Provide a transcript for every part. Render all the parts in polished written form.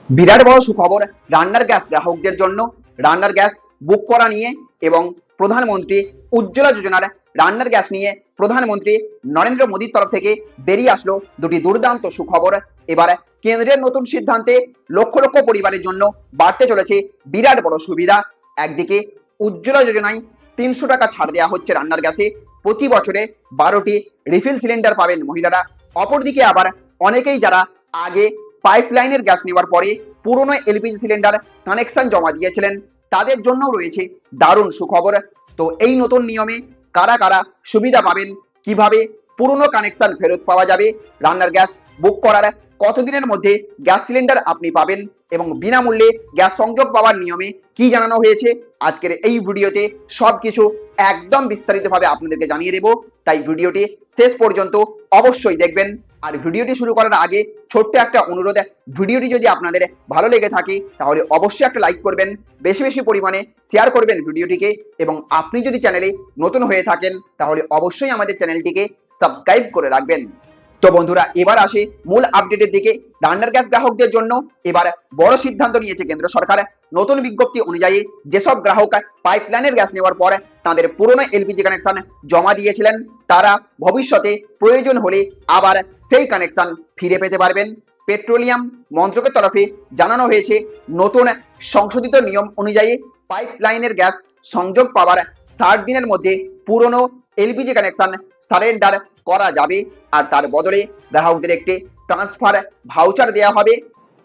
বিরাট বড় সুখবর রান্নার গ্যাস গ্রাহকদের জন্য। রান্নার গ্যাস বুক করা নিয়ে এবং প্রধানমন্ত্রী উজ্জ্বলা যোজনার রান্নার গ্যাস নিয়ে প্রধানমন্ত্রী নরেন্দ্র মোদীর তরফ থেকে বেরিয়ে আসলো দুটি দুর্দান্ত সুখবর। এবার কেন্দ্রের নতুন সিদ্ধান্তে লক্ষ লক্ষ পরিবারের জন্য বাড়তে চলেছে বিরাট বড় সুবিধা। একদিকে উজ্জ্বলা যোজনায় 300 টাকা ছাড় দেওয়া হচ্ছে রান্নার গ্যাসে, প্রতি বছরে 12টি রিফিল সিলিন্ডার পাবেন মহিলারা। অপরদিকে আবার অনেকেই যারা আগে পাইপলাইনের গ্যাস নেওয়ার পরে পুরনো এলপিজি সিলিন্ডার কানেকশন জমা দিয়েছিলেন, তাদের জন্যও রয়েছে দারুণ সুখবর। তো এই নতুন নিয়মে কারা কারা সুবিধা পাবেন, কিভাবে পুরনো কানেকশন ফেরত পাওয়া যাবে, রান্নার গ্যাস বুক করার কতদিনের মধ্যে গ্যাস সিলিন্ডার আপনি পাবেন এবং বিনামূল্যে গ্যাস সংযোগ পাওয়ার নিয়মে কি জানানো হয়েছে, আজকের এই ভিডিওতে সবকিছু একদম বিস্তারিতভাবে আপনাদেরকে জানিয়ে দেব। তাই ভিডিওটি শেষ পর্যন্ত অবশ্যই দেখবেন। আর ভিডিওটি শুরু করার আগে ছোট্ট একটা অনুরোধ, ভিডিওটি যদি আপনাদের ভালো লেগে থাকে তাহলে অবশ্যই একটা লাইক করবেন, বেশি বেশি পরিমাণে শেয়ার করবেন ভিডিওটিকে, এবং আপনি যদি চ্যানেলে নতুন হয়ে থাকেন তাহলে অবশ্যই আমাদের চ্যানেলটিকে সাবস্ক্রাইব করে রাখবেন। তো বন্ধুরা, এবার আসে মূল আপডেটের দিকে। রান্নার গ্যাস গ্রাহকদের জন্য এবার বড় সিদ্ধান্ত নিয়েছে কেন্দ্র সরকার। নতুন বিজ্ঞপ্তি অনুযায়ী যেসব গ্রাহক পাইপলাইনের গ্যাস নেওয়ার পর তাদের পুরনো এলপিজি কানেকশন জমা দিয়েছিলেন, তারা ভবিষ্যতে প্রয়োজন হলে আবার সেই কানেকশন ফিরে পেতে পারবেন। পেট্রোলিয়াম মন্ত্রকের তরফে জানানো হয়েছে, নতুন সংশোধিত নিয়ম অনুযায়ী পাইপলাইনের গ্যাস সংযোগ পাওয়ার 60 দিনের মধ্যে পুরনো এলপিজি কানেকশন সারেন্ডার করা যাবে, আর তার বদলে গ্রাহকদের একটি ট্রান্সফার ভাউচার দেওয়া হবে।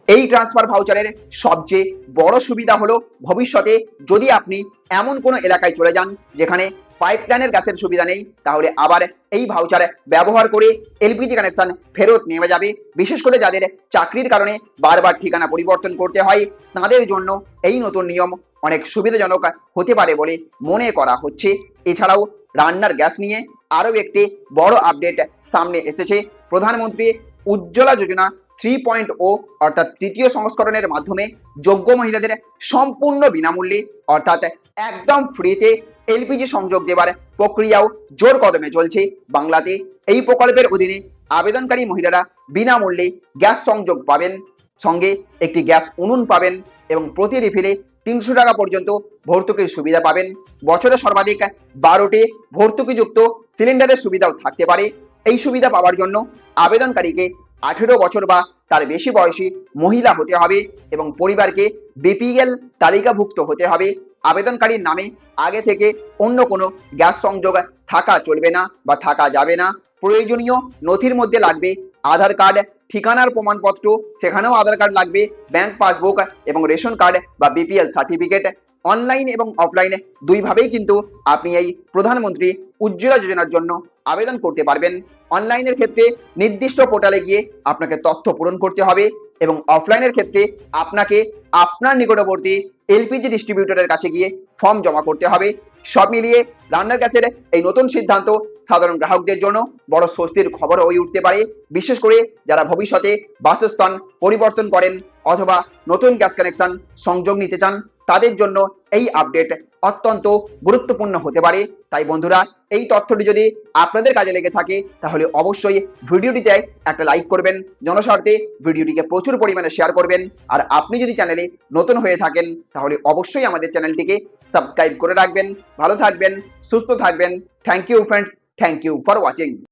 এই ট্রান্সফার ভাউচারের সবচেয়ে বড় সুবিধা হলো, ভবিষ্যতে যদি আপনি এমন কোনো এলাকায় চলে যান যেখানে পাইপলাইনের গ্যাসের সুবিধা নেই, তাহলে আবার এই ভাউচার ব্যবহার করে এলপিজি কানেকশন ফেরত নেওয়া যাবে। বিশেষ করে যাদের চাকরির কারণে বারবার ঠিকানা পরিবর্তন করতে হয়, তাদের জন্য এই নতুন নিয়ম অনেক সুবিধাজনক হতে পারে বলে মনে করা হচ্ছে। এছাড়াও রান্নার গ্যাস নিয়ে আরও একটি বড় আপডেট সামনে এসেছে। প্রধানমন্ত্রী উজ্জ্বলা যোজনা 3.0 অর্থাৎ তৃতীয় সংস্করণের মাধ্যমে যোগ্য মহিলাদের সম্পূর্ণ বিনামূল্যে অর্থাৎ একদম ফ্রিতে এলপিজি সংযোগ দেওয়ার প্রক্রিয়াও জোর কদমে চলছে বাংলাতে। এই প্রকল্পের অধীনে আবেদনকারী মহিলারা বিনামূল্যে গ্যাস সংযোগ পাবেন, সঙ্গে একটি গ্যাস উনুন পাবেন এবং প্রতি রিফিলে 300 টাকা পর্যন্ত ভর্তুকির সুবিধা পাবেন। বছরে সর্বাধিক 12টি ভর্তুকিযুক্ত সিলিন্ডারের সুবিধাও থাকতে পারে। এই সুবিধা পাওয়ার জন্য আবেদনকারীকে 18 বছর বা তার বেশি বয়সী মহিলা হতে হবে এবং পরিবারকে বিপিএল তালিকাভুক্ত হতে হবে। আবেদনকারীর নামে আগে থেকে অন্য কোনো গ্যাস সংযোগ থাকা চলবে না বা থাকা যাবে না। প্রয়োজনীয় নথির মধ্যে লাগবে আধার কার্ড, ঠিকানার প্রমাণপত্র, সেখানেও আধার কার্ড লাগবে, ব্যাংক পাসবুক এবং রেশন কার্ড বা বিপিএল সার্টিফিকেট। অনলাইন এবং অফলাইনে দুইভাবেই কিন্তু আপনি এই প্রধানমন্ত্রী উজ্জ্বলা যোজনার জন্য আবেদন করতে পারবেন। অনলাইনের ক্ষেত্রে নির্দিষ্ট পোর্টালে গিয়ে আপনাকে তথ্য পূরণ করতে হবে এবং অফলাইনের ক্ষেত্রে আপনাকে আপনার নিকটবর্তী এলপিজি ডিস্ট্রিবিউটরের কাছে গিয়ে ফর্ম জমা করতে হবে। সব মিলিয়ে রান্নার গ্যাসের এই নতুন সিদ্ধান্ত সাধারণ গ্রাহকদের জন্য বড় স্বস্তির খবর হয়ে উঠতে পারে। বিশেষ করে যারা ভবিষ্যতে বাসস্থান পরিবর্তন করেন অথবা নতুন গ্যাস কানেকশন সংযোগ নিতে চান, তাদের জন্য এই আপডেট অত্যন্ত গুরুত্বপূর্ণ হতে পারে। তাই বন্ধুরা, এই তথ্যটি যদি আপনাদের কাজে লেগে থাকে তাহলে অবশ্যই ভিডিওটিতে একটা লাইক করবেন, জনস্বার্থে ভিডিওটিকে প্রচুর পরিমাণে শেয়ার করবেন। আর আপনি যদি চ্যানেলে নতুন হয়ে থাকেন তাহলে অবশ্যই আমাদের চ্যানেলটিকে সাবস্ক্রাইব করে রাখবেন। ভালো থাকবেন, সুস্থ থাকবেন। Thank you friends, thank you for watching.